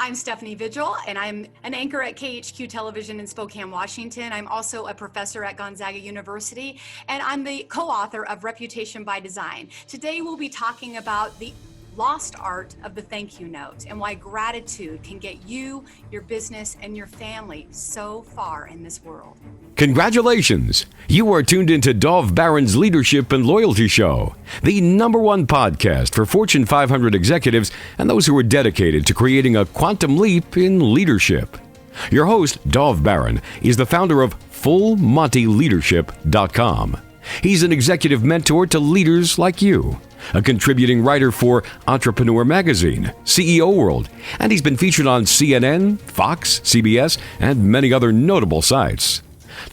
I'm Stephanie Vigil, and I'm an anchor at KHQ Television in Spokane, Washington. I'm also a professor at Gonzaga University, and I'm the co-author of Reputation by Design. Today, we'll be talking about the lost art of the thank you note and why gratitude can get you, your business, and your family so far in this world. Congratulations! You are tuned into Dov Baron's Leadership and Loyalty Show, the #1 podcast for Fortune 500 executives and those who are dedicated to creating a quantum leap in leadership. Your host, Dov Baron, is the founder of FullMontyLeadership.com. He's an executive mentor to leaders like you, a contributing writer for Entrepreneur Magazine, CEO World, and he's been featured on CNN, Fox, CBS, and many other notable sites.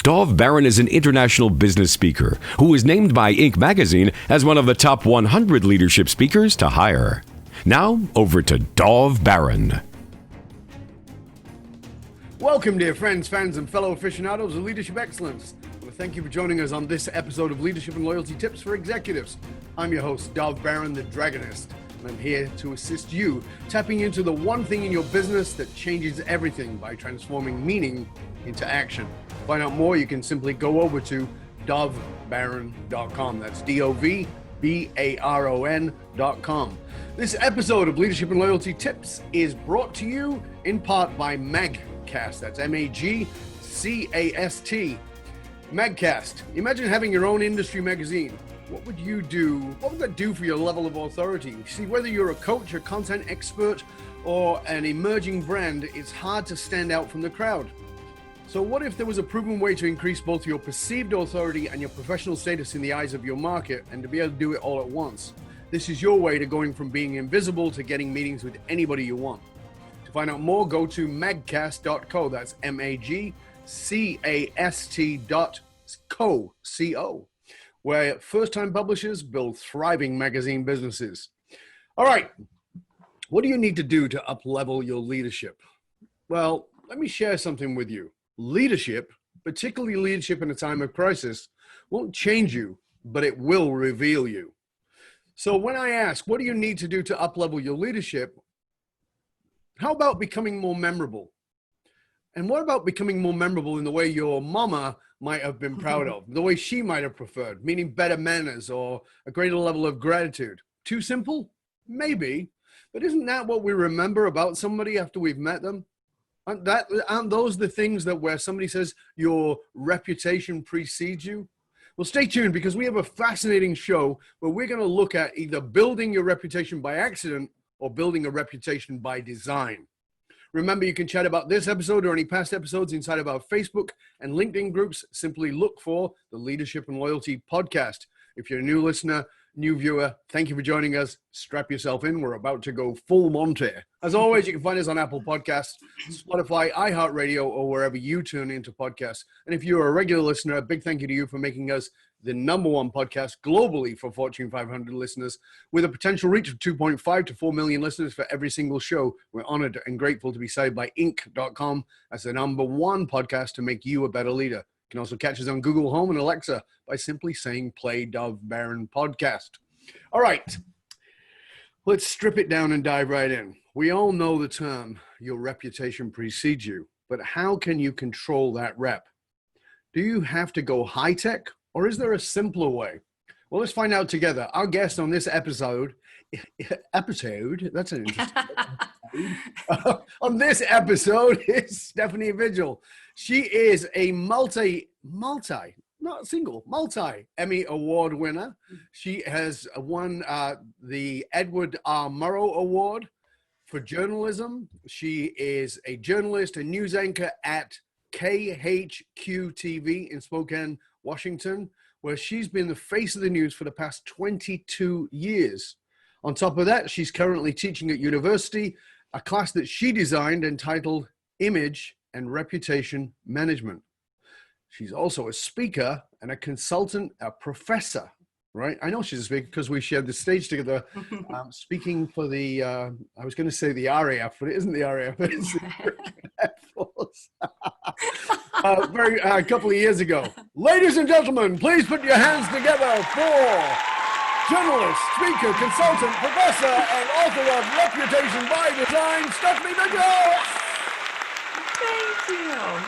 Dov Baron is an international business speaker who was named by Inc. magazine as one of the top 100 leadership speakers to hire. Now, over to Dov Baron. Welcome, dear friends, fans, and fellow aficionados of leadership excellence. Well, thank you for joining us on this episode of Leadership and Loyalty Tips for Executives. I'm your host, Dov Baron, the Dragonist, and I'm here to assist you tapping into the one thing in your business that changes everything by transforming meaning into action. To find out more, you can simply go over to dovbaron.com. That's DOVBARON.com. This episode of Leadership and Loyalty Tips is brought to you in part by Magcast. That's MAGCAST. Magcast. Imagine having your own industry magazine. What would you do? What would that do for your level of authority? See, whether you're a coach, a content expert, or an emerging brand, it's hard to stand out from the crowd. So what if there was a proven way to increase both your perceived authority and your professional status in the eyes of your market, and to be able to do it all at once? This is your way to going from being invisible to getting meetings with anybody you want. To find out more, go to magcast.co. That's magcast.co, where first-time publishers build thriving magazine businesses. All right, what do you need to do to up-level your leadership? Well, let me share something with you. Leadership, particularly leadership in a time of crisis, won't change you, but it will reveal you. So when I ask, what do you need to do to up-level your leadership? How about becoming more memorable? And what about becoming more memorable in the way your mama might have been proud of, the way she might have preferred, meaning better manners or a greater level of gratitude? Too simple? Maybe. But isn't that what we remember about somebody after we've met them? Aren't those the things that where somebody says your reputation precedes you? Well, stay tuned, because we have a fascinating show where we're going to look at either building your reputation by accident or building a reputation by design. Remember, you can chat about this episode or any past episodes inside of our Facebook and LinkedIn groups. Simply look for the Leadership and Loyalty Podcast. If you're a new listener, new viewer, thank you for joining us. Strap yourself in. We're about to go full Monty. As always, you can find us on Apple Podcasts, Spotify, iHeartRadio, or wherever you tune into podcasts. And if you're a regular listener, a big thank you to you for making us the #1 podcast globally for Fortune 500 listeners, with a potential reach of 2.5 to 4 million listeners for every single show. We're honored and grateful to be cited by Inc.com as the #1 podcast to make you a better leader. You can also catch us on Google Home and Alexa by simply saying play Dov Baron podcast. All right, let's strip it down and dive right in. We all know the term, your reputation precedes you, but how can you control that rep? Do you have to go high tech, or is there a simpler way? Well, let's find out together. Our guest on this episode, that's an interesting on this episode is Stephanie Vigil. She is a multi Emmy Award winner. She has won the Edward R. Murrow Award for journalism. She is a journalist and news anchor at KHQ TV in Spokane, Washington, where she's been the face of the news for the past 22 years. On top of that, she's currently teaching at university, a class that she designed entitled Image and Reputation Management. She's also a speaker and a consultant, a professor, right? I know she's a speaker because we shared the stage together, speaking for the, I was going to say the RAF, but it isn't the RAF, it's the Air Force. A couple of years ago. Ladies and gentlemen, please put your hands together for journalist, speaker, consultant, professor, and author of Reputation by Design, Stephanie Vigil!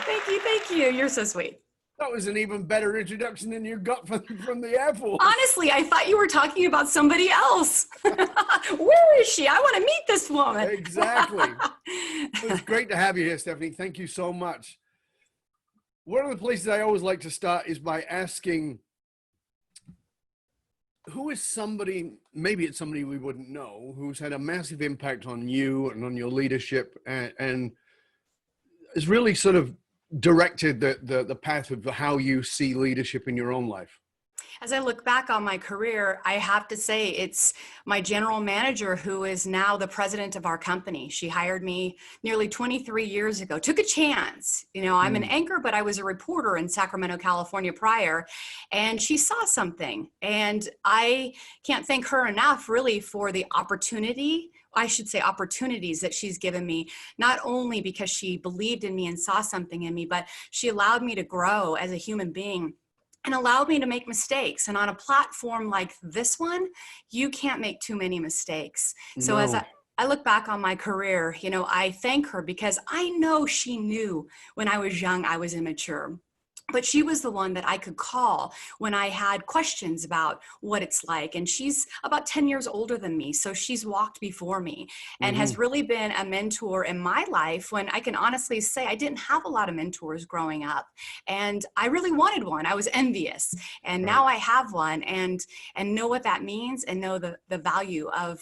Thank you. Thank you. You're so sweet. That was an even better introduction than you got from the Air Force. Honestly, I thought you were talking about somebody else. Where is she? I want to meet this woman. Exactly. It's great to have you here, Stephanie. Thank you so much. One of the places I always like to start is by asking, who is somebody, maybe it's somebody we wouldn't know, who's had a massive impact on you and on your leadership and has really sort of directed the path of how you see leadership in your own life? As I look back on my career, I have to say it's my general manager who is now the president of our company. She hired me nearly 23 years ago, took a chance. You know, I'm an anchor, but I was a reporter in Sacramento, California prior, and she saw something. And I can't thank her enough really for the opportunity, I should say opportunities that she's given me, not only because she believed in me and saw something in me, but she allowed me to grow as a human being and allowed me to make mistakes. And on a platform like this one, you can't make too many mistakes. So as I look back on my career, you know, I thank her because I know she knew when I was young, I was immature. But she was the one that I could call when I had questions about what it's like. And she's about 10 years older than me. So she's walked before me and has really been a mentor in my life when I can honestly say I didn't have a lot of mentors growing up. And I really wanted one. I was envious. And now I have one and know what that means and know the value of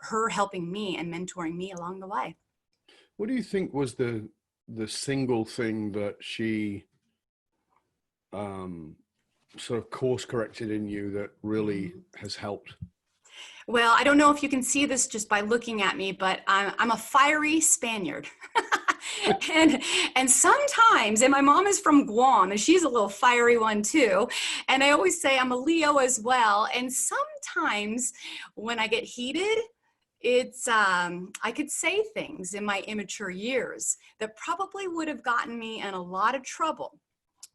her helping me and mentoring me along the way. What do you think was the single thing that she sort of course corrected in you that really has helped? Well, I don't know if you can see this just by looking at me, but I'm a fiery Spaniard. and sometimes, and my mom is from Guam, and she's a little fiery one too. And I always say I'm a Leo as well. And sometimes when I get heated, it's I could say things in my immature years that probably would have gotten me in a lot of trouble.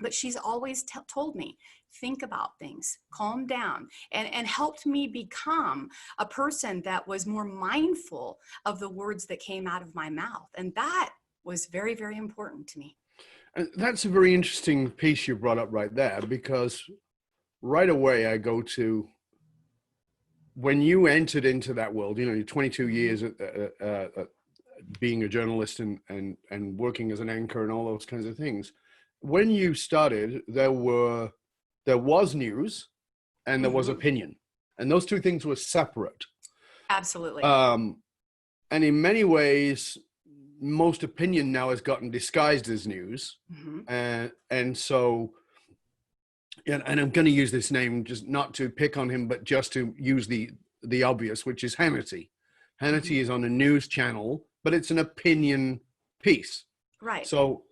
But she's always told me, think about things, calm down, and helped me become a person that was more mindful of the words that came out of my mouth. And that was very, very important to me. And that's a very interesting piece you brought up right there, because right away I go to when you entered into that world, you know, you're 22 years being a journalist and working as an anchor and all those kinds of things. When you started, there was news and there was opinion, and those two things were separate. Absolutely. And in many ways, most opinion now has gotten disguised as news. And so, and I'm going to use this name just not to pick on him, but just to use the obvious, which is Hannity. Hannity is on a news channel, but it's an opinion piece. Right. So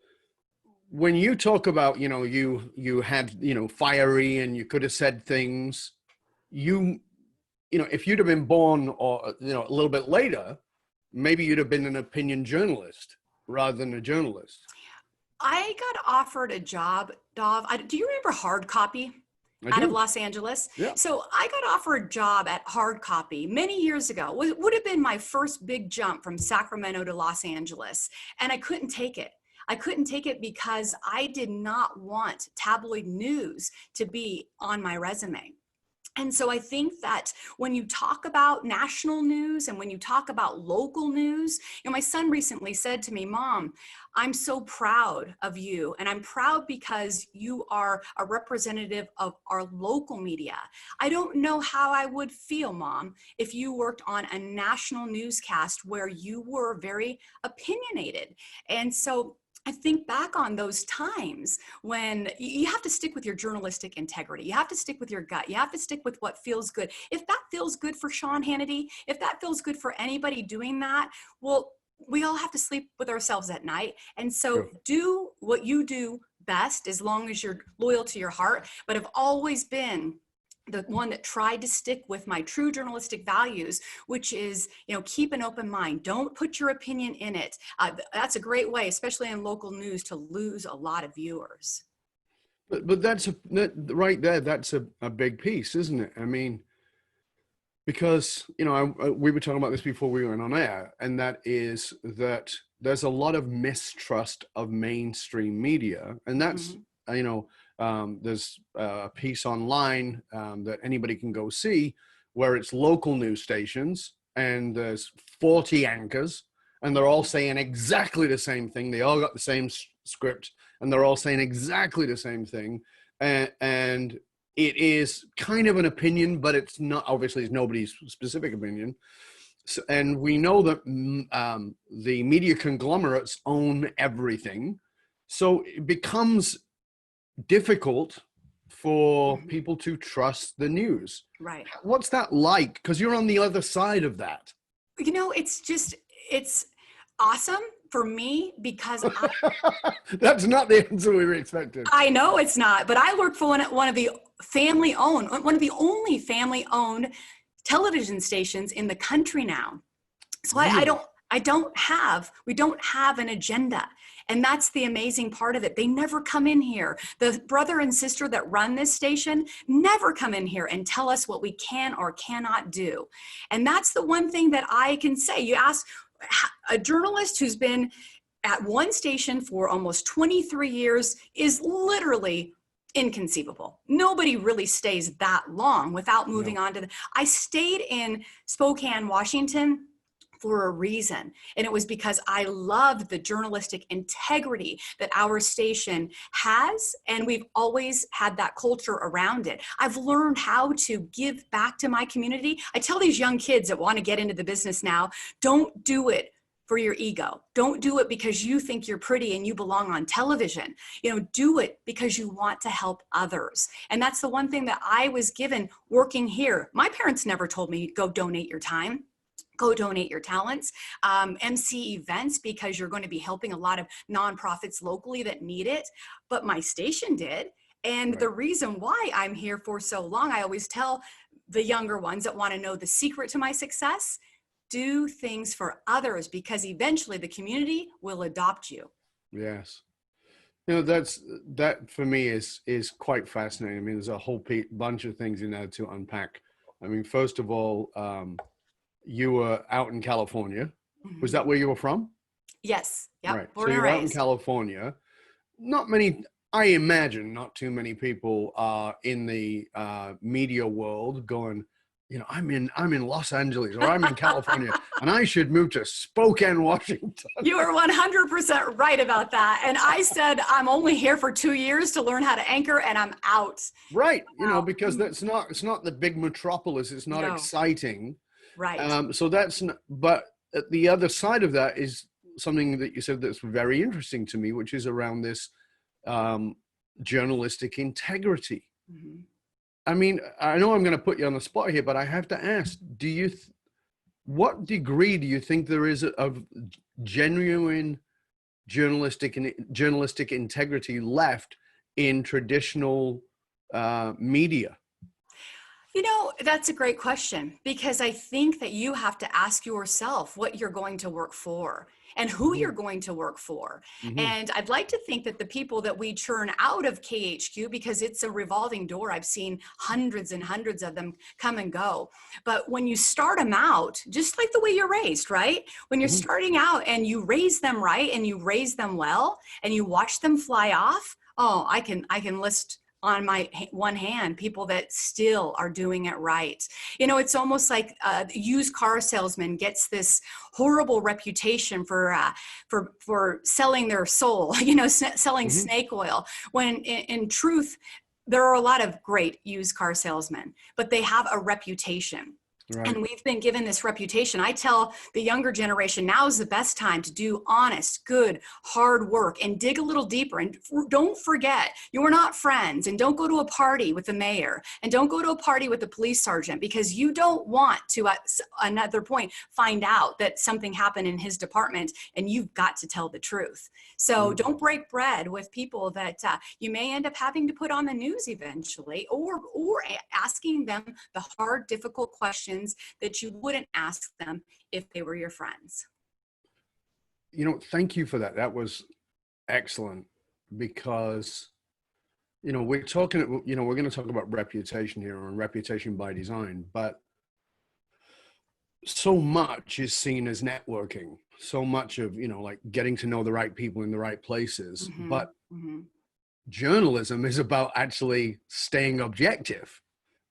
when you talk about, you know, you had, you know, fiery and you could have said things, you know, if you'd have been born or, you know, a little bit later, maybe you'd have been an opinion journalist rather than a journalist. I got offered a job, Dov. Do you remember Hard Copy? Out of Los Angeles. Yeah. So I got offered a job at Hard Copy many years ago. It would have been my first big jump from Sacramento to Los Angeles. And I couldn't take it. I couldn't take it because I did not want tabloid news to be on my resume. And so I think that when you talk about national news and when you talk about local news, you know, my son recently said to me, Mom, I'm so proud of you. And I'm proud because you are a representative of our local media. I don't know how I would feel, Mom, if you worked on a national newscast where you were very opinionated. And so I think back on those times when you have to stick with your journalistic integrity. You have to stick with your gut. You have to stick with what feels good. If that feels good for Sean Hannity, if that feels good for anybody doing that, well, we all have to sleep with ourselves at night. And so do what you do best as long as you're loyal to your heart, but have always been the one that tried to stick with my true journalistic values, which is, you know, keep an open mind. Don't put your opinion in it. That's a great way, especially in local news, to lose a lot of viewers. But right there, that's a big piece, isn't it? I mean, because we were talking about this before we went on air, and that is that there's a lot of mistrust of mainstream media, and that's there's a piece online that anybody can go see where it's local news stations, and there's 40 anchors, and they're all saying exactly the same thing. They all got the same script, and they're all saying exactly the same thing, and it is kind of an opinion, but it's not, obviously it's nobody's specific opinion. So, and we know that the media conglomerates own everything. So it becomes difficult for people to trust the news. Right. What's that like? Because you're on the other side of that. It's awesome for me because That's not the answer we were expecting. I know it's not, but I work for one of the only family-owned television stations in the country now. So Really? we don't have an agenda. And that's the amazing part of it. They never come in here. The brother and sister that run this station never come in here and tell us what we can or cannot do. And that's the one thing that I can say. You ask a journalist who's been at one station for almost 23 years is literally inconceivable. Nobody really stays that long without moving on to I stayed in Spokane, Washington for a reason. And it was because I loved the journalistic integrity that our station has. And we've always had that culture around it. I've learned how to give back to my community. I tell these young kids that want to get into the business now, don't do it for your ego. Don't do it because you think you're pretty and you belong on television. Do it because you want to help others. And that's the one thing that I was given working here. My parents never told me, go donate your time. Go donate your talents, MC events, because you're going to be helping a lot of nonprofits locally that need it. But my station did. And the reason why I'm here for so long, I always tell the younger ones that want to know the secret to my success, do things for others, because eventually the community will adopt you. Yes. That for me is quite fascinating. I mean, there's a whole bunch of things in there to unpack. I mean, first of all, you were out in California. Was that where you were from? Yes. Yeah. Right. So you're out in California. I imagine not too many people are in the media world going, I'm in Los Angeles or I'm in California and I should move to Spokane, Washington. You are 100% right about that. And I said, I'm only here for 2 years to learn how to anchor and I'm out. Right. Because it's not the big metropolis. It's not exciting. Right. So that's not, but the other side of that is something that you said that's very interesting to me, which is around this journalistic integrity. Mm-hmm. I mean, I know I'm going to put you on the spot here, but I have to ask, what degree do you think there is of genuine journalistic integrity left in traditional media? That's a great question, because I think that you have to ask yourself what you're going to work for and who you're going to work for. Mm-hmm. And I'd like to think that the people that we churn out of KHQ, because it's a revolving door, I've seen hundreds and hundreds of them come and go. But when you start them out, just like the way you're raised, right? When you're starting out and you raise them right and you raise them well and you watch them fly off, I can list on my one hand people that still are doing it right. It's almost like a used car salesman gets this horrible reputation for selling their soul, selling snake oil, when in truth there are a lot of great used car salesmen, but they have a reputation. Right. And we've been given this reputation. I tell the younger generation, now is the best time to do honest, good, hard work and dig a little deeper. And don't forget, you are not friends. And don't go to a party with the mayor. And don't go to a party with the police sergeant, because you don't want to, at another point, find out that something happened in his department and you've got to tell the truth. So don't break bread with people that you may end up having to put on the news eventually, or asking them the hard, difficult questions that you wouldn't ask them if they were your friends. Thank you for that. That was excellent, because, we're talking, we're going to talk about reputation here, and reputation by design, but so much is seen as networking, so much of, like getting to know the right people in the right places. Mm-hmm. But Mm-hmm. journalism is about actually staying objective,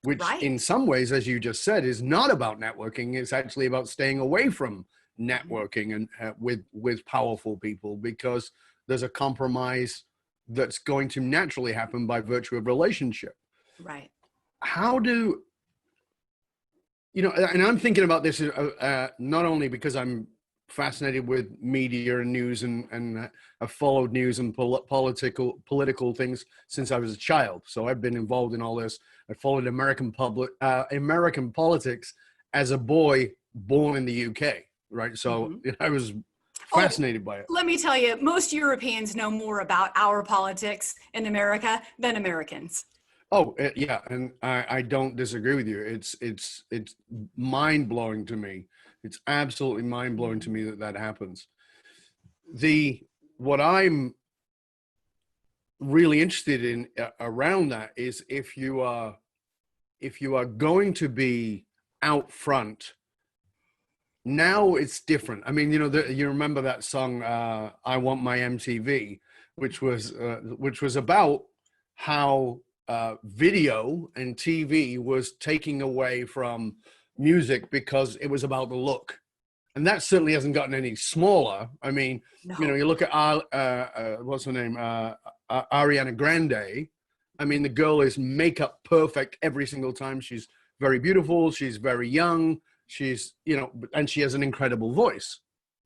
which in Right. some ways, as you just said, is not about networking. It's actually about staying away from Mm-hmm. networking and with powerful people, because there's a compromise that's going to naturally happen by virtue of relationship. Right. How do and I'm thinking about this not only because I'm fascinated with media and news, and I've followed news and political things since I was a child. So I've been involved in all this. I followed American politics as a boy born in the UK, right? So Mm-hmm. I was Oh, fascinated by it. let me tell you, most Europeans know more about our politics in America than Americans. Oh, yeah, and I don't disagree with you. It's mind blowing to me. It's absolutely mind blowing to me that that happens. The What I'm really interested in around that is if you are going to be out front. Now it's different. I mean, you remember that song, "I Want My MTV," which was about how video and TV was taking away from music because it was about the look, and that certainly hasn't gotten any smaller. I mean, No. you look at what's her name, Ariana Grande. I mean, the girl is makeup perfect every single time. She's very beautiful. She's very young. She's, and she has an incredible voice.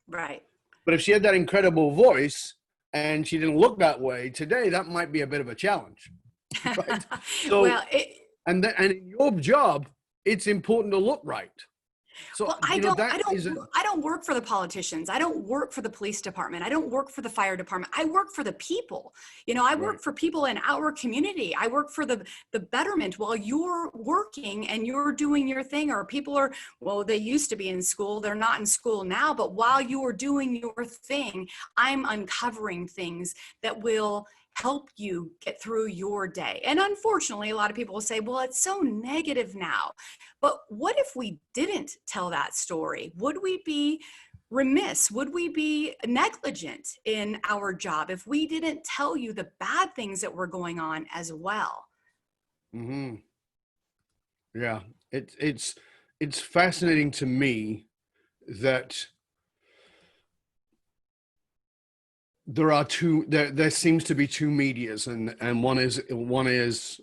Right. But if she had that incredible voice and she didn't look that way today, that might be a bit of a challenge, right? So, Well, it, and in your job, it's important to look right. So, Well, I don't, that I don't, is, I don't work for the politicians. I don't work for the police department. I don't work for the fire department. I work for the people. I right. work for people in our community. I work for the betterment while you're working and you're doing your thing, or people are, well, they used to be in school. They're not in school now, but while you are doing your thing, I'm uncovering things that will help you get through your day. And unfortunately, a lot of people will say, well, it's so negative now. But what if we didn't tell that story? Would we be remiss? Would we be negligent in our job if we didn't tell you the bad things that were going on as well? Mm-hmm. Yeah, it's fascinating to me that there seems to be two medias, and one is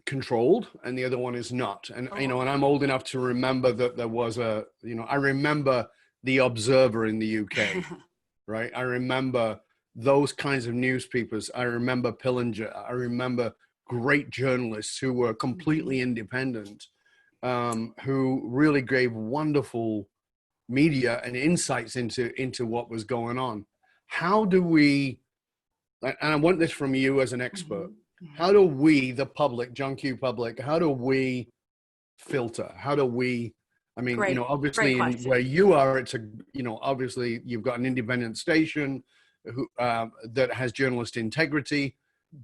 controlled and the other one is not. And Oh. and I'm old enough to remember that there was I remember the Observer in the UK, right? I remember those kinds of newspapers. I remember Pillinger. I remember great journalists who were completely independent, who really gave wonderful media and insights into what was going on. How do we, and I want this from you as an expert, how do we, the public, John Q public, how do we filter? How do we, I mean, Great, great obviously in where question. you are, it's obviously you've got an independent station who that has journalist integrity,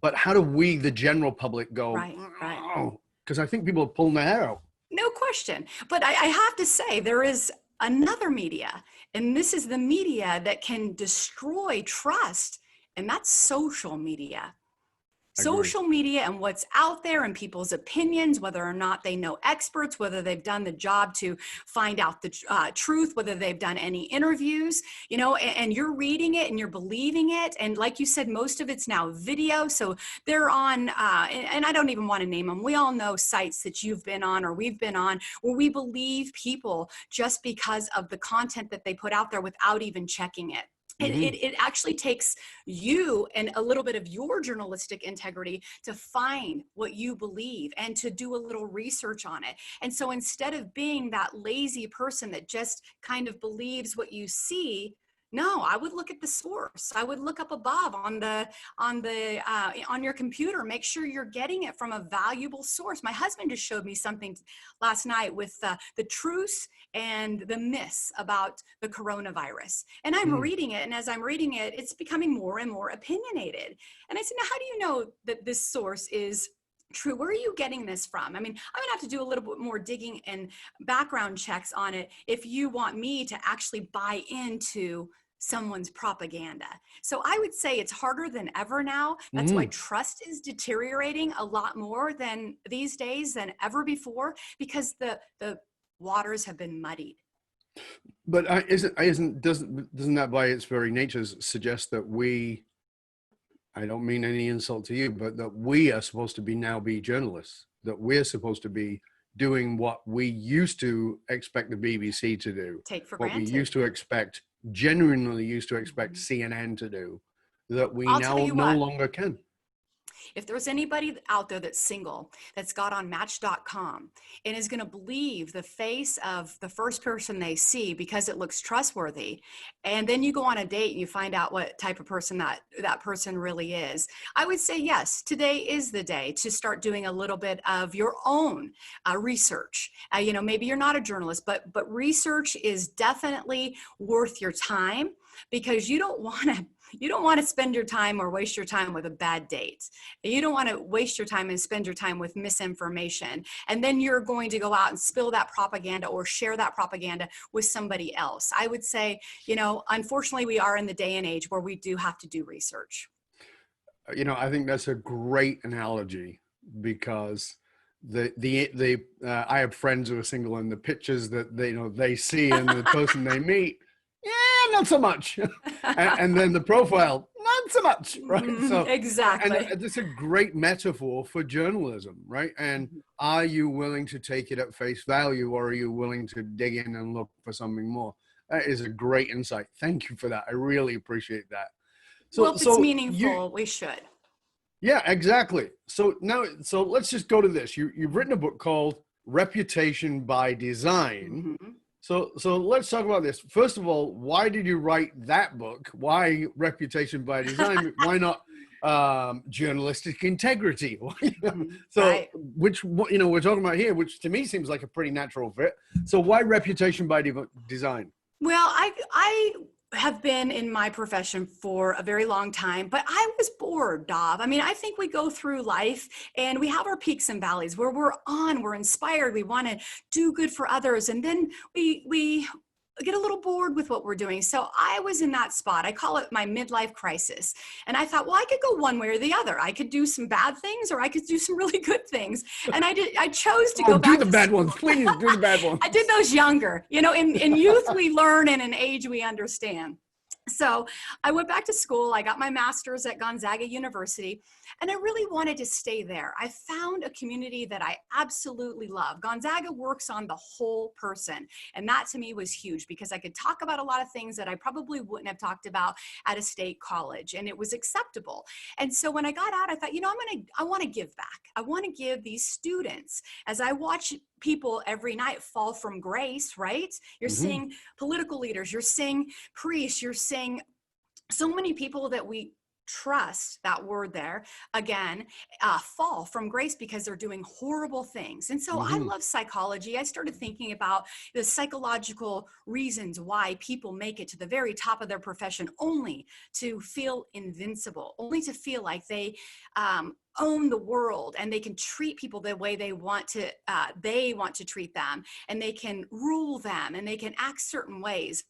but how do we, the general public, go, Right, right. oh, because I think people are pulling their hair out. No question. But I have to say, there is another media, and this is the media that can destroy trust, and that's social media. Agree. Social media and what's out there and people's opinions, whether or not they know experts, whether they've done the job to find out the truth, whether they've done any interviews, and you're reading it and you're believing it. And like you said, most of it's now video. So they're on, and I don't even want to name them. We all know sites that you've been on or we've been on where we believe people just because of the content that they put out there without even checking it. It actually takes you and a little bit of your journalistic integrity to find what you believe and to do a little research on it. And so instead of being that lazy person that just kind of believes what you see, no, I would look at the source. I would look up above on your computer. Make sure you're getting it from a valuable source. My husband just showed me something last night with the truths and the myths about the coronavirus. And I'm reading it, and as I'm reading it, it's becoming more and more opinionated. And I said, now, how do you know that this source is true? Where are you getting this from? I mean, I'm gonna have to do a little bit more digging and background checks on it if you want me to actually buy into someone's propaganda. So I would say it's harder than ever now. That's why trust is deteriorating a lot more than these days than ever before, because the waters have been muddied. But doesn't that by its very nature suggest that we, I don't mean any insult to you, but that we are supposed to now be journalists, that we're supposed to be doing what we used to expect the BBC to do, Take for what granted. we used to expect, genuinely used to expect CNN to do, that we I'll now tell you no what. longer can. If there's anybody out there that's single, that's got on Match.com and is going to believe the face of the first person they see because it looks trustworthy, and then you go on a date and you find out what type of person that person really is, I would say yes, today is the day to start doing a little bit of your own research. Maybe you're not a journalist, but research is definitely worth your time, because you don't want to spend your time or waste your time with a bad date. You don't want to waste your time and spend your time with misinformation. And then you're going to go out and spill that propaganda or share that propaganda with somebody else. I would say, unfortunately, we are in the day and age where we do have to do research. I think that's a great analogy, because I have friends who are single, and the pictures that they see and the person they meet, not so much. and then the profile, not so much, right? So exactly. And it's a great metaphor for journalism, right? And are you willing to take it at face value, or are you willing to dig in and look for something more? That is a great insight. Thank you for that. I really appreciate that. Well, if it's meaningful, we should. Yeah, exactly. So let's just go to this. You've written a book called Reputation by Design. So let's talk about this. First of all, why did you write that book? Why Reputation by Design? Why not journalistic integrity? Right. Which we're talking about here, which to me seems like a pretty natural fit. So why Reputation by Design? Well, I have been in my profession for a very long time, but I was bored, Dov. I mean, I think we go through life and we have our peaks and valleys where we're inspired, we want to do good for others, and then we get a little bored with what we're doing. So I was in that spot. I call it my midlife crisis. And I thought, well, I could go one way or the other. I could do some bad things, or I could do some really good things. And I chose to go back to the bad ones. Please do the bad ones. I did those younger. In youth we learn, and in age we understand. So I went back to school. I got my master's at Gonzaga University, and I really wanted to stay there. I found a community that I absolutely love. Gonzaga works on the whole person, and that to me was huge, because I could talk about a lot of things that I probably wouldn't have talked about at a state college, and it was acceptable. And so when I got out, I thought, I want to give back. I want to give these students, as I watch people every night fall from grace, right? You're seeing political leaders, you're seeing priests, you're seeing so many people that we trust, that word there again, fall from grace because they're doing horrible things. And so I love psychology. I started thinking about the psychological reasons why people make it to the very top of their profession only to feel invincible, only to feel like they own the world, and they can treat people the way they want to treat them, and they can rule them, and they can act certain ways.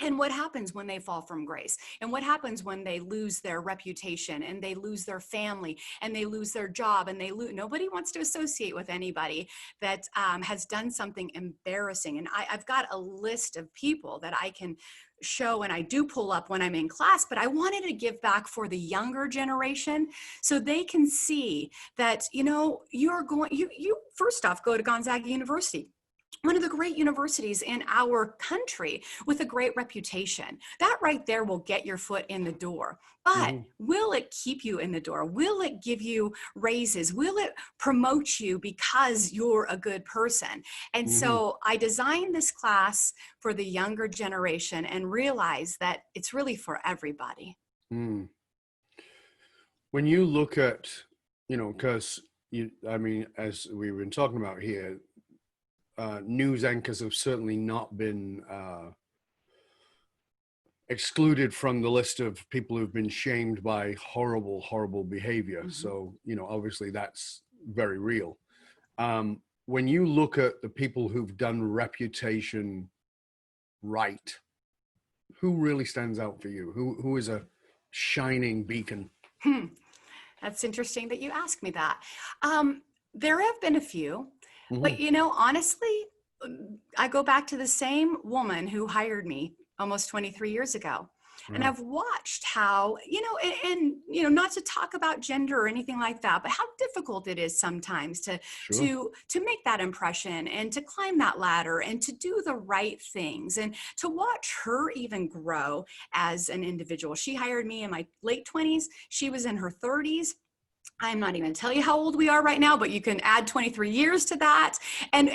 And what happens when they fall from grace? And what happens when they lose their reputation, and they lose their family, and they lose their job, and nobody wants to associate with anybody that has done something embarrassing. And I've got a list of people that I can show, and I do pull up when I'm in class, but I wanted to give back for the younger generation so they can see that, you first off, go to Gonzaga University, one of the great universities in our country with a great reputation. That right there will get your foot in the door. But will it keep you in the door? Will it give you raises? Will it promote you because you're a good person? And so I designed this class for the younger generation and realized that it's really for everybody. When you look at, because as we've been talking about here, news anchors have certainly not been excluded from the list of people who've been shamed by horrible behavior. So, obviously that's very real. When you look at the people who've done reputation right, who really stands out for you? Who is a shining beacon? That's interesting that you asked me that. There have been a few, but Mm-hmm. honestly, I go back to the same woman who hired me almost 23 years ago. And Right. I've watched how, not to talk about gender or anything like that, but how difficult it is sometimes to Sure. make that impression and to climb that ladder and to do the right things and to watch her even grow as an individual. She hired me in my late 20s. She was in her 30s. I'm not even tell you how old we are right now, but you can add 23 years to that. And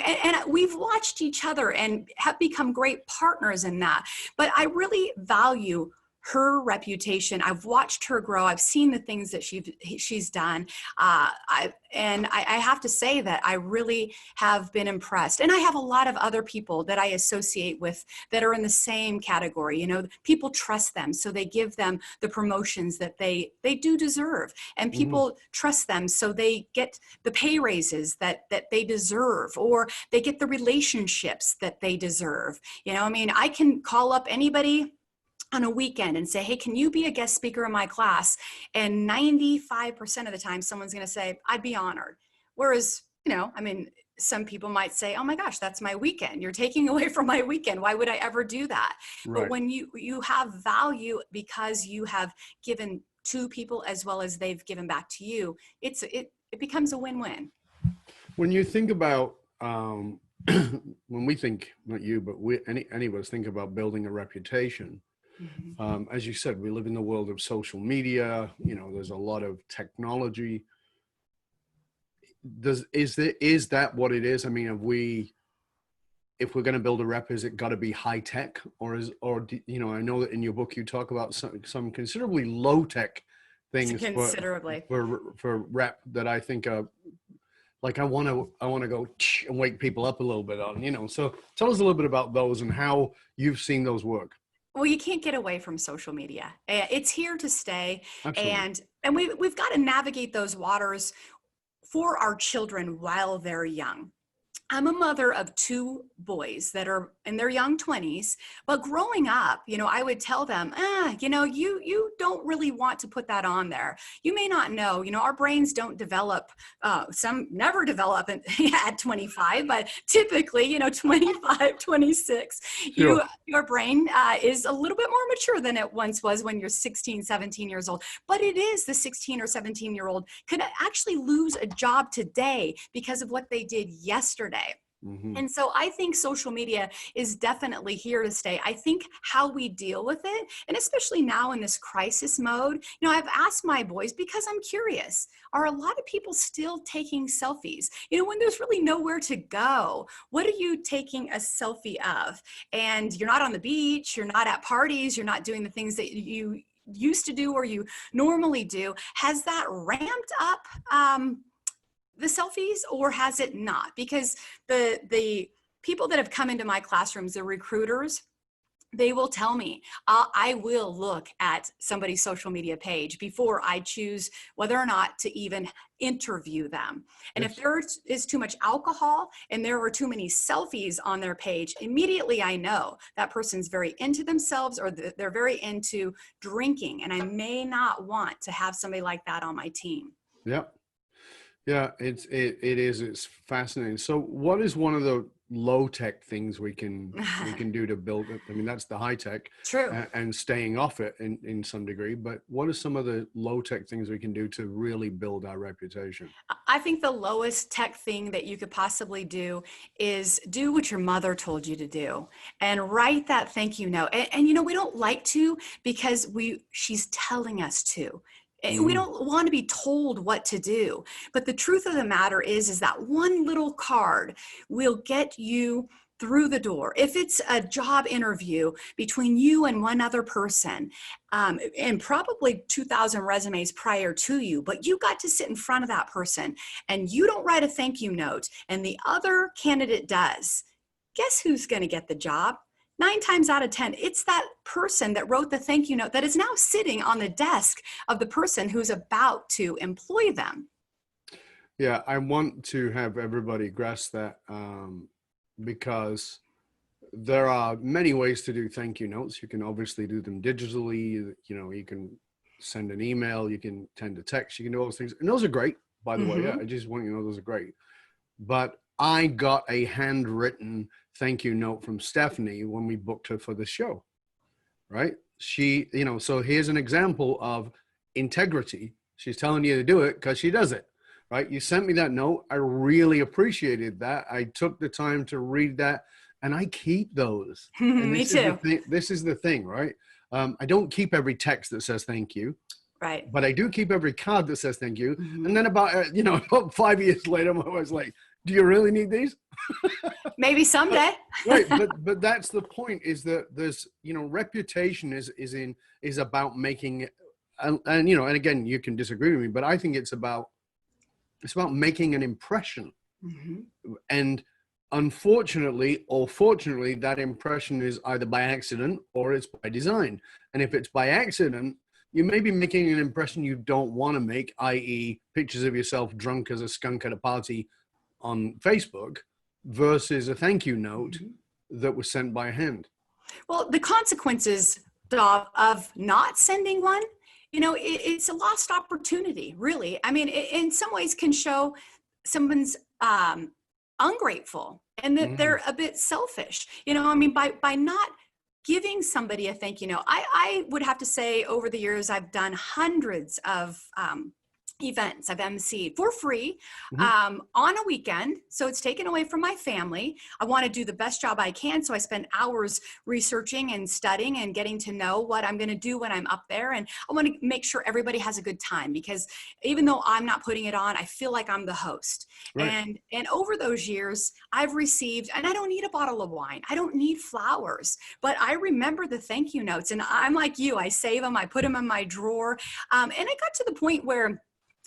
we've watched each other and have become great partners in that. But I really value her reputation. I've watched her grow. I've seen the things that she's done. I have to say that I really have been impressed. And I have a lot of other people that I associate with that are in the same category. People trust them, so they give them the promotions that they do deserve. And people trust them, so they get the pay raises that they deserve, or they get the relationships that they deserve. I can call up anybody on a weekend and say, hey, can you be a guest speaker in my class? And 95% of the time, someone's going to say, I'd be honored. Whereas, some people might say, oh my gosh, that's my weekend. You're taking away from my weekend. Why would I ever do that? Right. But when you have value because you have given to people as well as they've given back to you, it becomes a win-win. When you think about, when we think, not you, but any of us think about building a reputation, as you said, we live in the world of social media. There's a lot of technology. Is that what it is? I mean, if we're going to build a rep, is it got to be high tech, or I know that in your book you talk about some considerably low tech things considerably for rep that I think are like, I want to go and wake people up a little bit on. So tell us a little bit about those and how you've seen those work. Well, you can't get away from social media. It's here to stay. Absolutely. And we've got to navigate those waters for our children while they're young. I'm a mother of two boys that are in their young 20s, but growing up, I would tell them, you don't really want to put that on there. You may not know, our brains don't develop, some never develop at 25, but typically, 25, 26, Sure. your brain is a little bit more mature than it once was when you're 16, 17 years old. But it is the 16 or 17-year-old could actually lose a job today because of what they did yesterday. And so I think social media is definitely here to stay. I think how we deal with it, and especially now in this crisis mode, I've asked my boys, because I'm curious, are a lot of people still taking selfies? When there's really nowhere to go, what are you taking a selfie of? And you're not on the beach, you're not at parties, you're not doing the things that you used to do or you normally do. Has that ramped up the selfies, or has it not? Because the people that have come into my classrooms, the recruiters, they will tell me, I will look at somebody's social media page before I choose whether or not to even interview them. And Yes. if there is too much alcohol and there are too many selfies on their page, immediately I know that person's very into themselves, or they're very into drinking. And I may not want to have somebody like that on my team. Yep. Yeah, it's fascinating. So what is one of the low tech things we can do to build it? I mean, that's the high tech. True. And staying off it in some degree, but what are some of the low tech things we can do to really build our reputation? I think the lowest tech thing that you could possibly do is do what your mother told you to do and write that thank you note. And we don't like to, because she's telling us to. We don't want to be told what to do. But the truth of the matter is that one little card will get you through the door. If it's a job interview between you and one other person, and probably 2,000 resumes prior to you, but you got to sit in front of that person and you don't write a thank you note and the other candidate does, guess who's going to get the job? 9 times out of 10, it's that person that wrote the thank you note that is now sitting on the desk of the person who's about to employ them. Yeah, I want to have everybody grasp that because there are many ways to do thank you notes. You can obviously do them digitally. You know, you can send an email, you can send a text, you can do all those things. And those are great, by the way. I just want you to know those are great. But I got a handwritten thank you note from Stephanie when we booked her for the show, right? She, you know, so here's an example of integrity. She's telling you to do it because she does it. Right? You sent me that note. I really appreciated that. I took the time to read that, and I keep those. And Me too. This is the thing, right? I don't keep every text that says thank you, Right. but I do keep every card that says thank you. And then about about 5 years later, I was like, "Do you really need these?" Maybe someday. Right, but that's the point. Is that there's reputation is about making, and again, you can disagree with me, but I think it's about making an impression. And unfortunately or fortunately, that impression is either by accident or it's by design. And if it's by accident, you may be making an impression you don't want to make, i.e. pictures of yourself drunk as a skunk at a party on Facebook versus a thank you note that was sent by hand. Well, the consequences of not sending one, it's a lost opportunity, really. I mean, in some ways can show someone's ungrateful and that they're a bit selfish. I mean, by not giving somebody a thank you note, I would have to say over the years, I've done hundreds of events I've emceed for free on a weekend. So it's taken away from my family. I want to do the best job I can. So I spend hours researching and studying and getting to know what I'm going to do when I'm up there. And I want to make sure everybody has a good time, because even though I'm not putting it on, I feel like I'm the host. Right. And over those years, I've received, and I don't need a bottle of wine. I don't need flowers, but I remember the thank you notes. And I'm like you, I save them, I put them in my drawer. And I got to the point where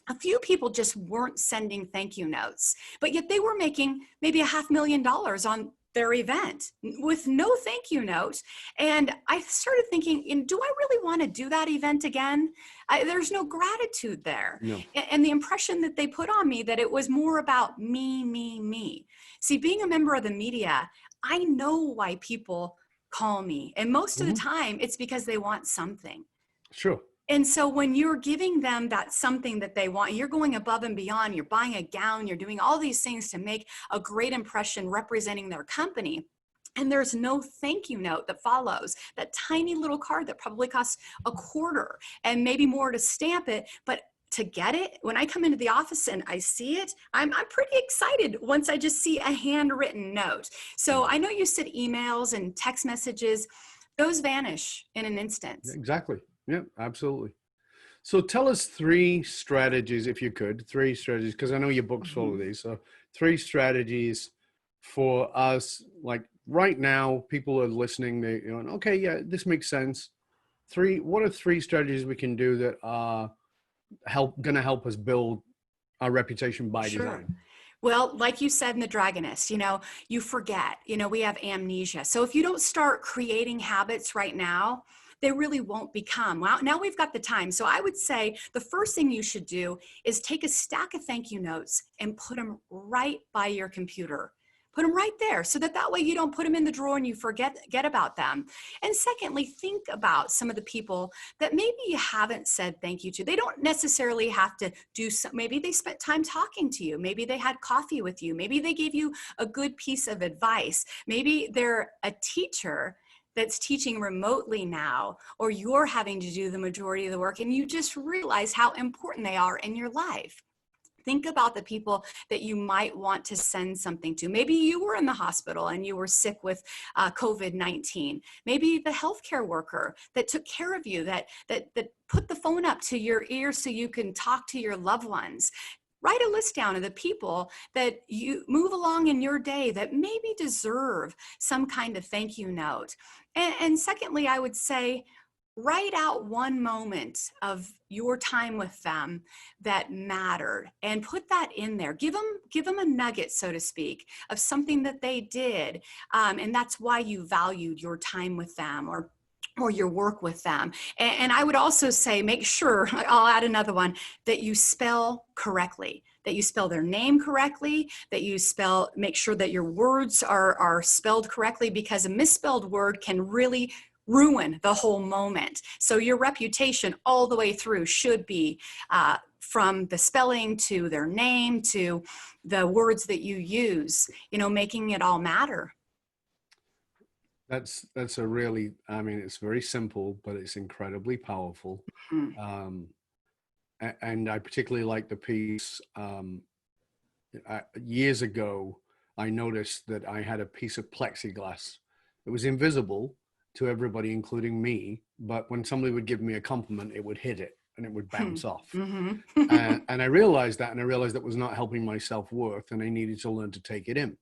a few people just weren't sending thank you notes, but yet they were making maybe $500,000 on their event with no thank you note. And I started thinking, do I really want to do that event again? There's no gratitude there. No. And the impression that they put on me that it was more about me, me, me. See, being a member of the media, I know why people call me. And most of the time it's because they want something. Sure. And so when you're giving them that something that they want, you're going above and beyond, you're buying a gown, you're doing all these things to make a great impression representing their company. And there's no thank you note that follows, that tiny little card that probably costs $0.25 and maybe more to stamp it. But to get it, when I come into the office and I see it, I'm pretty excited once I just see a handwritten note. So I know you said emails and text messages, those vanish in an instant. Exactly. Yeah, absolutely. So tell us 3 strategies, if you could, 3 strategies, because I know your book's full of these. So 3 strategies for us, like right now, people are listening, they're going, okay, yeah, this makes sense. What are 3 strategies we can do that are going to help us build our reputation by design? Well, like you said in The Dragoness, you forget, we have amnesia. So if you don't start creating habits right now, they really won't become. Well, now we've got the time. So I would say the first thing you should do is take a stack of thank you notes and put them right by your computer. Put them right there so that way you don't put them in the drawer and you forget about them. And secondly, think about some of the people that maybe you haven't said thank you to. They don't necessarily have to do some, maybe they spent time talking to you. Maybe they had coffee with you. Maybe they gave you a good piece of advice. Maybe they're a teacher that's teaching remotely now, or you're having to do the majority of the work and you just realize how important they are in your life. Think about the people that you might want to send something to. Maybe you were in the hospital and you were sick with COVID-19. Maybe the healthcare worker that took care of you, that put the phone up to your ear so you can talk to your loved ones. Write a list down of the people that you move along in your day that maybe deserve some kind of thank you note. And secondly, I would say, write out one moment of your time with them that mattered and put that in there. Give them a nugget, so to speak, of something that they did. And that's why you valued your time with them or your work with them. And I would also say, make sure, I'll add another one, that you spell correctly. that you spell their name correctly, that you make sure that your words are spelled correctly, because a misspelled word can really ruin the whole moment. So your reputation all the way through should be from the spelling to their name to the words that you use, making it all matter. That's a really, I mean, it's very simple, but it's incredibly powerful. Mm-hmm. And I particularly like the piece. Years ago, I noticed that I had a piece of plexiglass. It was invisible to everybody, including me. But when somebody would give me a compliment, it would hit it and it would bounce off. Mm-hmm. And I realized that, and I realized that was not helping my self-worth, and I needed to learn to take it in.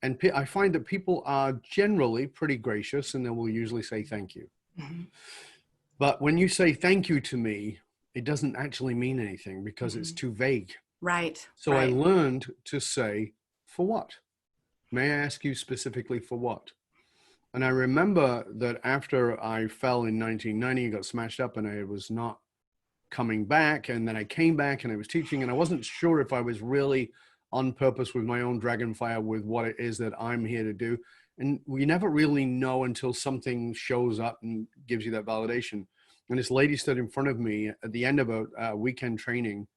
And I find that people are generally pretty gracious, and they will usually say thank you. Mm-hmm. But when you say thank you to me, it doesn't actually mean anything because it's too vague. Right. So right. I learned to say, for what? May I ask you specifically for what? And I remember that after I fell in 1990, got smashed up, and I was not coming back. And then I came back and I was teaching, and I wasn't sure if I was really on purpose with my own dragon fire with what it is that I'm here to do. And we never really know until something shows up and gives you that validation. And this lady stood in front of me at the end of a weekend training,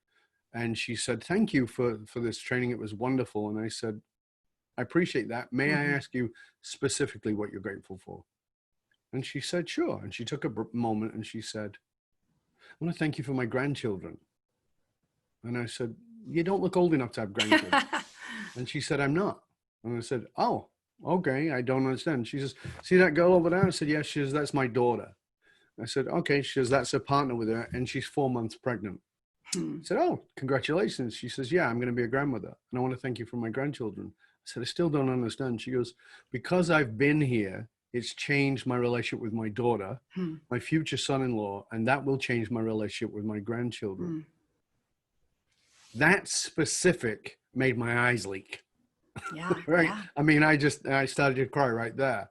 and she said, thank you for this training. It was wonderful. And I said, I appreciate that. May I ask you specifically what you're grateful for? And she said, sure. And she took a moment and she said, I want to thank you for my grandchildren. And I said, you don't look old enough to have grandchildren. And she said, I'm not. And I said, oh, okay, I don't understand. She says, see that girl over there? I said, yes. She says, that's my daughter. I said, okay. She says, that's a partner with her, and she's 4 months pregnant. I said, oh, congratulations. She says, yeah, I'm going to be a grandmother, and I want to thank you for my grandchildren. I said, I still don't understand. She goes, because I've been here, it's changed my relationship with my daughter, my future son-in-law, and that will change my relationship with my grandchildren. That specific made my eyes leak. Yeah. Right. Yeah. I mean, I started to cry right there.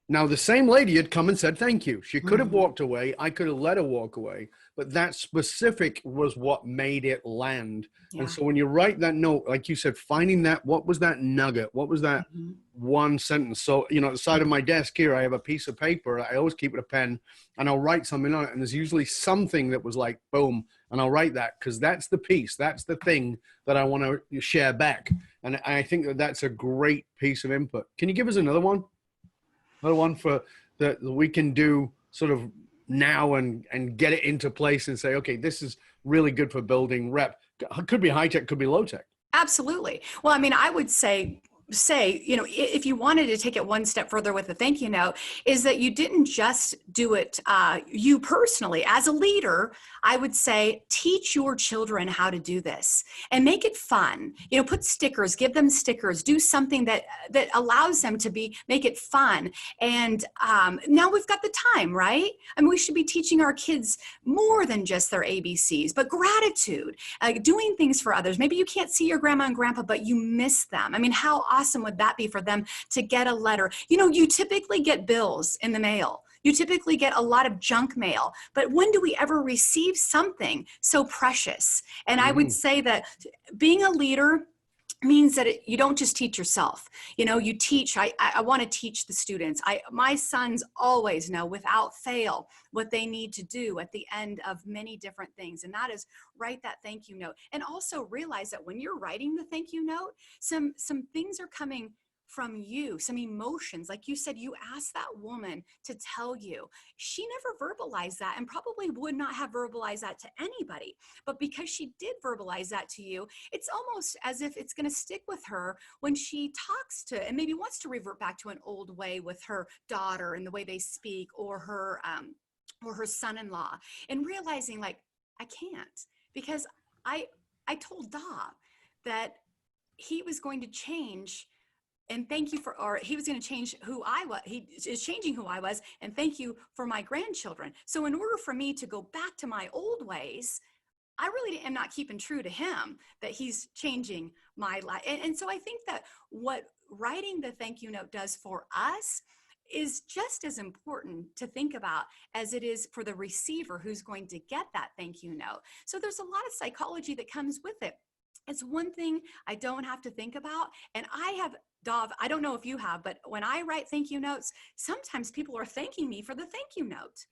Now, the same lady had come and said, thank you. She could have walked away. I could have let her walk away, but that specific was what made it land. Yeah. And so when you write that note, like you said, finding that, what was that nugget? What was that one sentence? So, at the side of my desk here, I have a piece of paper. I always keep it a pen, and I'll write something on it. And there's usually something that was like, boom. And I'll write that because that's the piece. That's the thing that I want to share back. And I think that that's a great piece of input. Can you give us another one? Another one for that we can do sort of now and get it into place and say, okay, this is really good for building rep. Could be high tech, could be low tech. Absolutely. Well, I mean, I would say, if you wanted to take it one step further with a thank you note, is that you didn't just do it, you personally, as a leader, I would say, teach your children how to do this and make it fun. Put stickers, give them stickers, do something that allows them to make it fun. And now we've got the time, right? I mean, we should be teaching our kids more than just their ABCs, but gratitude, doing things for others. Maybe you can't see your grandma and grandpa, but you miss them. I mean, how awesome would that be for them to get a letter? You typically get bills in the mail. You typically get a lot of junk mail, but when do we ever receive something so precious? And I would say that being a leader means that you don't just teach yourself. You teach. I want to teach the students. My sons always know without fail what they need to do at the end of many different things. And that is write that thank you note. And also realize that when you're writing the thank you note, some things are coming from you, some emotions. Like you said, you asked that woman to tell you. She never verbalized that and probably would not have verbalized that to anybody. But because she did verbalize that to you, it's almost as if it's going to stick with her when she talks to and maybe wants to revert back to an old way with her daughter and the way they speak, or her son-in-law, and realizing like, I can't, because I told Da that he was going to change. And thank you or he was going to change who I was. He is changing who I was. And thank you for my grandchildren. So in order for me to go back to my old ways, I really am not keeping true to him, that he's changing my life. And so I think that what writing the thank you note does for us is just as important to think about as it is for the receiver who's going to get that thank you note. So there's a lot of psychology that comes with it. It's one thing I don't have to think about. And I have, Dov, I don't know if you have, but when I write thank you notes, sometimes people are thanking me for the thank you note.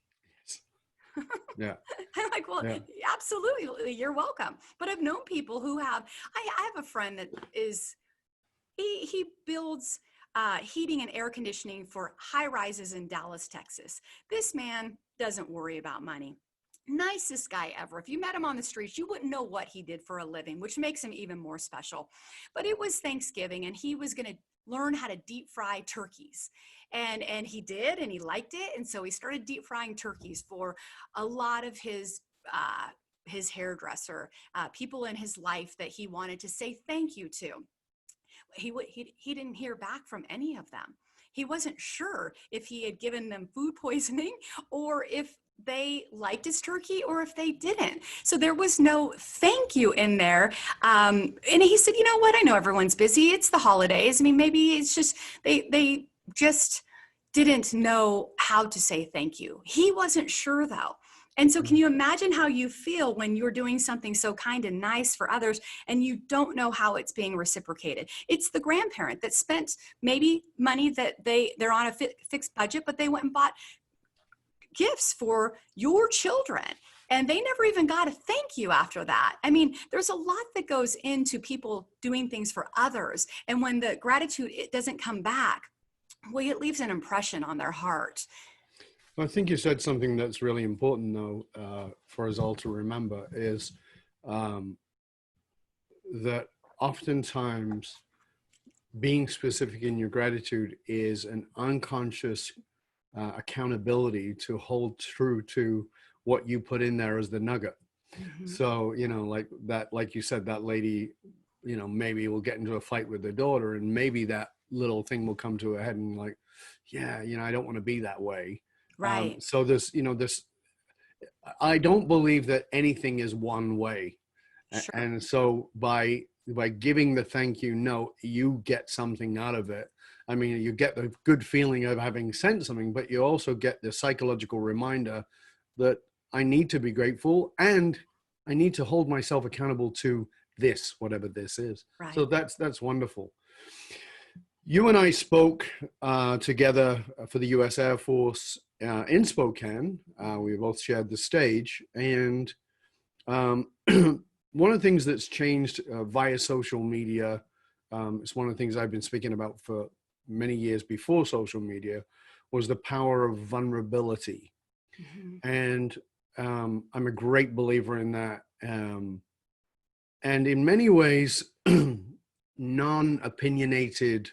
Yeah. I'm like, well, Yeah. absolutely, you're welcome. But I've known people who have, I have a friend that is, he builds heating and air conditioning for high rises in Dallas, Texas. This man doesn't worry about money. Nicest guy ever. If you met him on the streets, you wouldn't know what he did for a living, which makes him even more special. But it was Thanksgiving, and he was going to learn how to deep fry turkeys. And he did, and he liked it. And so he started deep frying turkeys for a lot of his hairdresser, people in his life that he wanted to say thank you to. He didn't hear back from any of them. He wasn't sure if he had given them food poisoning or if they liked his turkey or if they didn't. So there was no thank you in there. And he said, you know what? I know everyone's busy. It's the holidays. I mean, maybe it's just, they just didn't know how to say thank you. He wasn't sure though. And so can you imagine how you feel when you're doing something so kind and nice for others and you don't know how it's being reciprocated? It's the grandparent that spent maybe money that they're on a fixed budget, but they went and bought gifts for your children and they never even got a thank you after that. I mean, there's a lot that goes into people doing things for others. And when the gratitude, it doesn't come back, well, it leaves an impression on their heart. I think you said something that's really important, though, for us all to remember is that oftentimes being specific in your gratitude is an unconscious accountability to hold true to what you put in there as the nugget. Mm-hmm. So, you know, like that, like you said, that lady, you know, maybe will get into a fight with their daughter and maybe that little thing will come to a head and like, yeah, you know, I don't want to be that way. Right. So this, you know, I don't believe that anything is one way. Sure. And so by giving the thank you note, you get something out of it. I mean, you get the good feeling of having sent something, but you also get the psychological reminder that I need to be grateful and I need to hold myself accountable to this, whatever this is. Right. So that's wonderful. You and I spoke together for the U.S. Air Force in Spokane. We both shared the stage. And one of the things that's changed via social media, it's one of the things I've been speaking about for many years before social media, was the power of vulnerability. Mm-hmm. And I'm a great believer in that. And in many ways, non-opinionated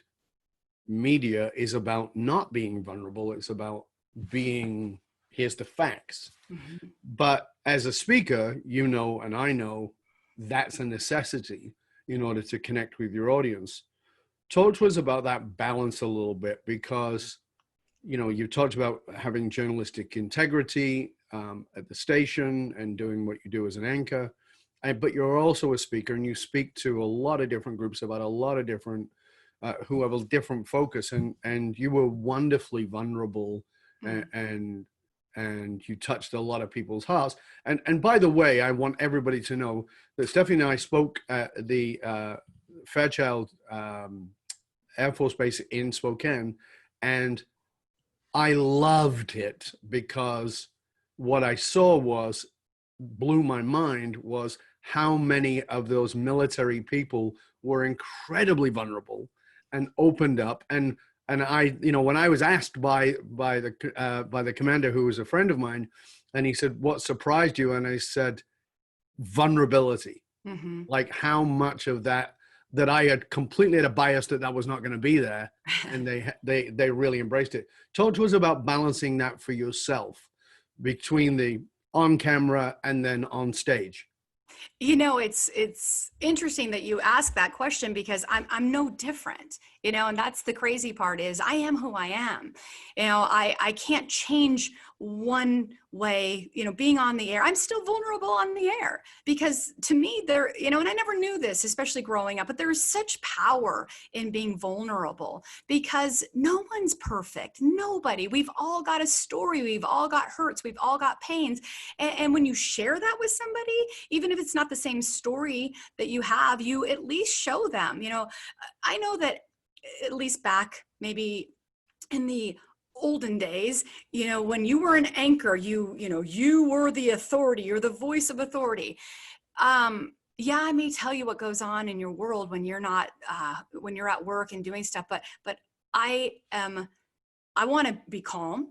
media is about not being vulnerable. It's about being, here's the facts. Mm-hmm. But as a speaker, you know, and I know that's a necessity in order to connect with your audience. Talk to us about that balance a little bit, because, you know, you talked about having journalistic integrity at the station and doing what you do as an anchor. But you're also a speaker and you speak to a lot of different groups about a lot of different who have a different focus, and you were wonderfully vulnerable, and you touched a lot of people's hearts. And by the way, I want everybody to know that Stephanie and I spoke at the Fairchild Air Force Base in Spokane, and I loved it because what I saw blew my mind was how many of those military people were incredibly vulnerable and opened up. And I, you know, when I was asked by the commander, who was a friend of mine, and he said, "What surprised you?" And I said, "Vulnerability." Mm-hmm. Like how much of that I had completely had a bias that was not going to be there, and they really embraced it. Talk to us about balancing that for yourself between the on camera and then on stage. You know, it's interesting that you ask that question, because I'm no different. and that's the crazy part is I am who I am. I can't change one way, being on the air. I'm still vulnerable on the air because to me there, and I never knew this, especially growing up, but there is such power in being vulnerable because no one's perfect. Nobody. We've all got a story. We've all got hurts. We've all got pains. And when you share that with somebody, even if it's not the same story that you have, you at least show them. I know that at least back maybe in the olden days, when you were an anchor, you were the authority, you're the voice of authority. Yeah, I may tell you what goes on in your world when you're not, when you're at work and doing stuff, but I want to be calm.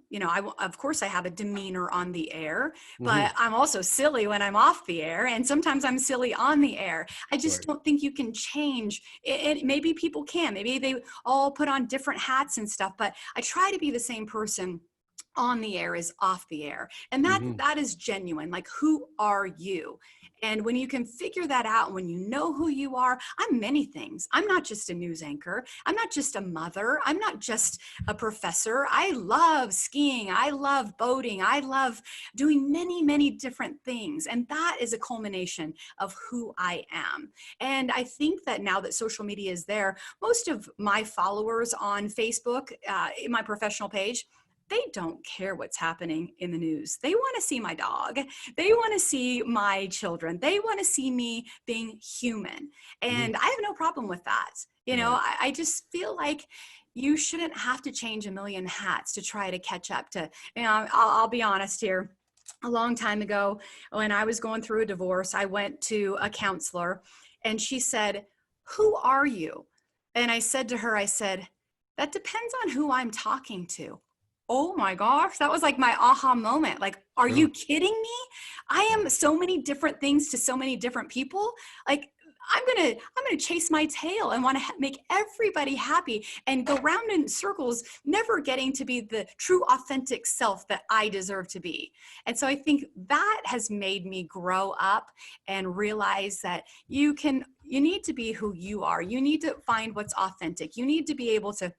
Of course I have a demeanor on the air, but I'm also silly when I'm off the air. And sometimes I'm silly on the air. I just don't think you can change it. Maybe people can, maybe they all put on different hats and stuff, but I try to be the same person on the air as off the air. And that is genuine. Like, who are you? And when you can figure that out, when you know who you are, I'm many things. I'm not just a news anchor. I'm not just a mother. I'm not just a professor. I love skiing. I love boating. I love doing many, many different things. And that is a culmination of who I am. And I think that now that social media is there, most of my followers on Facebook, in my professional page, they don't care what's happening in the news. They want to see my dog. They want to see my children. They want to see me being human. And I have no problem with that. I just feel like you shouldn't have to change a million hats to try to catch up to, I'll be honest here. A long time ago, when I was going through a divorce, I went to a counselor and she said, "Who are you?" And I said to her, "That depends on who I'm talking to." Oh my gosh, that was like my aha moment. Like, are you kidding me? I am so many different things to so many different people. Like, I'm gonna chase my tail and want to make everybody happy and go round in circles, never getting to be the true authentic self that I deserve to be. And so I think that has made me grow up and realize that you need to be who you are. You need to find what's authentic. You need to be able to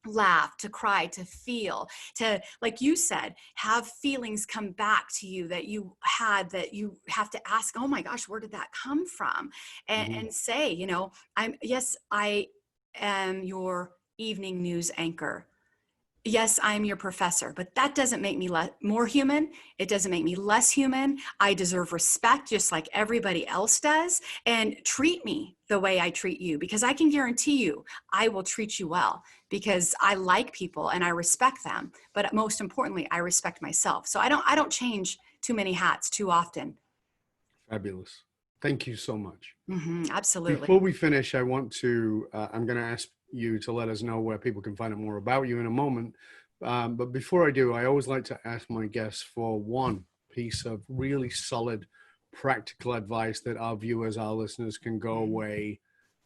laugh, to cry, to feel, to, like you said, have feelings come back to you that you had, that you have to ask, oh my gosh, where did that come from? And say, I am your evening news anchor. Yes, I'm your professor, but that doesn't make me more human. It doesn't make me less human. I deserve respect just like everybody else does. And treat me the way I treat you, because I can guarantee you I will treat you well because I like people and I respect them. But most importantly, I respect myself. So I don't change too many hats too often. Fabulous. Thank you so much. Absolutely. Before we finish, I want to, I'm going to ask you to let us know where people can find out more about you in a moment. But before I do, I always like to ask my guests for one piece of really solid, practical advice that our viewers, our listeners can go away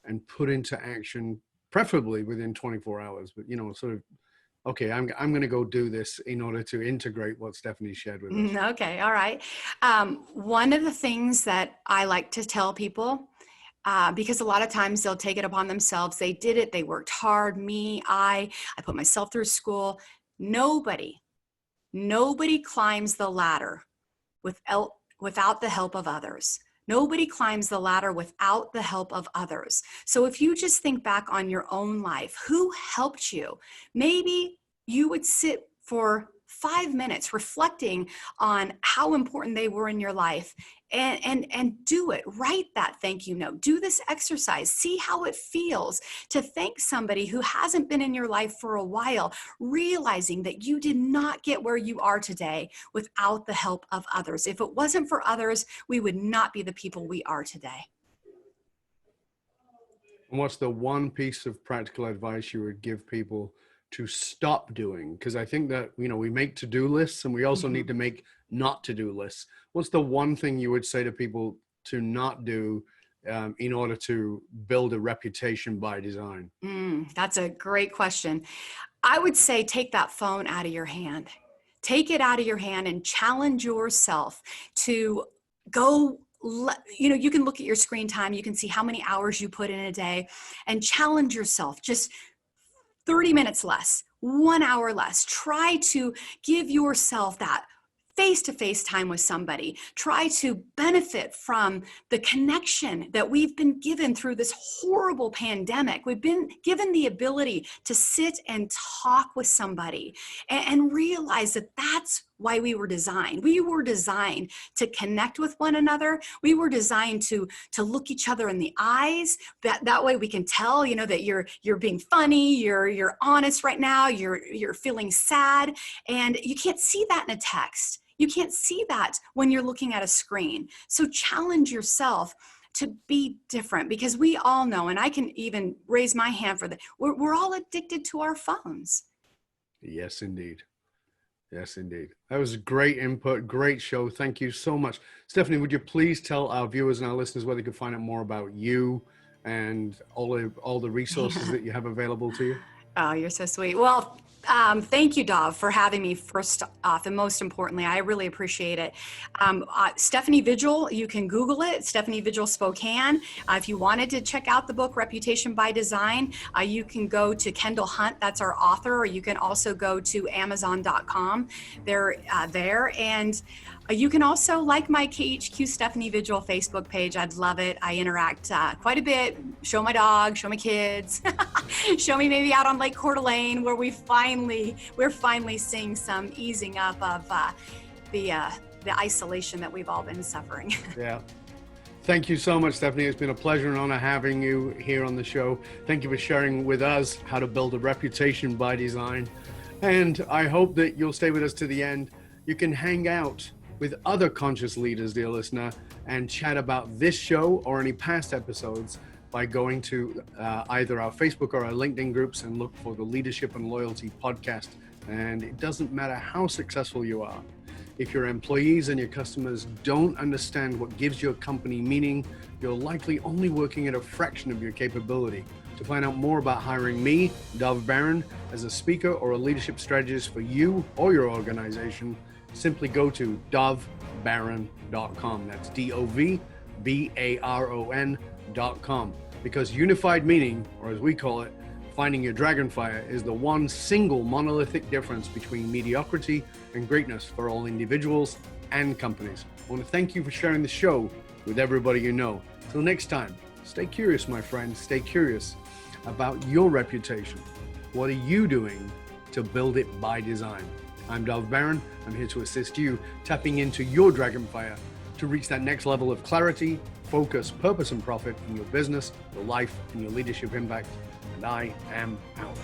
and put into action, preferably within 24 hours. But, sort of, okay, I'm going to go do this in order to integrate what Stephanie shared with us. Okay. All right. One of the things that I like to tell people, because a lot of times they'll take it upon themselves. They did it. They worked hard. I put myself through school. Nobody climbs the ladder without the help of others. Nobody climbs the ladder without the help of others. So if you just think back on your own life, who helped you? Maybe you would sit for 5 minutes reflecting on how important they were in your life and do it. Write that thank you note. Do this exercise. See how it feels to thank somebody who hasn't been in your life for a while, realizing that you did not get where you are today without the help of others. If it wasn't for others, we would not be the people we are today. And what's the one piece of practical advice you would give people to stop doing? Because I think that, we make to-do lists and we also need to make not to-do lists. What's the one thing you would say to people to not do in order to build a reputation by design? That's a great question. I would say take that phone out of your hand. Take it out of your hand and challenge yourself to go. You can look at your screen time. You can see how many hours you put in a day and challenge yourself. Just 30 minutes less, 1 hour less. Try to give yourself that face-to-face time with somebody. Try to benefit from the connection that we've been given through this horrible pandemic. We've been given the ability to sit and talk with somebody and realize that that's why we were designed. We were designed to connect with one another. We were designed to look each other in the eyes. That way we can tell, that you're being funny, you're honest right now, you're feeling sad, and you can't see that in a text. You can't see that when you're looking at a screen. So challenge yourself to be different, because we all know, and I can even raise my hand for that, we're all addicted to our phones. Yes, indeed. Yes, indeed. That was great input, great show. Thank you so much. Stephanie, would you please tell our viewers and our listeners where they can find out more about you and all the resources that you have available to you? Oh, you're so sweet. Well, thank you, Dov, for having me first off, and most importantly, I really appreciate it. Stephanie Vigil, you can Google it, Stephanie Vigil Spokane. If you wanted to check out the book, Reputation by Design, you can go to Kendall Hunt, that's our author, or you can also go to Amazon.com. They're there, and you can also like my KHQ Stephanie Vigil Facebook page. I'd love it. I interact quite a bit, show my dog, show my kids, show me maybe out on Lake Coeur d'Alene, where we're finally seeing some easing up of the isolation that we've all been suffering. Yeah. Thank you so much, Stephanie. It's been a pleasure and honor having you here on the show. Thank you for sharing with us how to build a reputation by design. And I hope that you'll stay with us to the end. You can hang out with other conscious leaders, dear listener, and chat about this show or any past episodes by going to either our Facebook or our LinkedIn groups and look for the Leadership and Loyalty podcast. And it doesn't matter how successful you are. If your employees and your customers don't understand what gives your company meaning, you're likely only working at a fraction of your capability. To find out more about hiring me, Dov Baron, as a speaker or a leadership strategist for you or your organization, simply go to dovbaron.com. That's DOVBARON.com. Because unified meaning, or as we call it, finding your dragonfire, is the one single monolithic difference between mediocrity and greatness for all individuals and companies. I want to thank you for sharing the show with everybody you know. Till next time, stay curious, my friends. Stay curious about your reputation. What are you doing to build it by design? I'm Dov Baron. I'm here to assist you tapping into your dragonfire to reach that next level of clarity, focus, purpose, and profit in your business, your life, and your leadership impact. And I am out.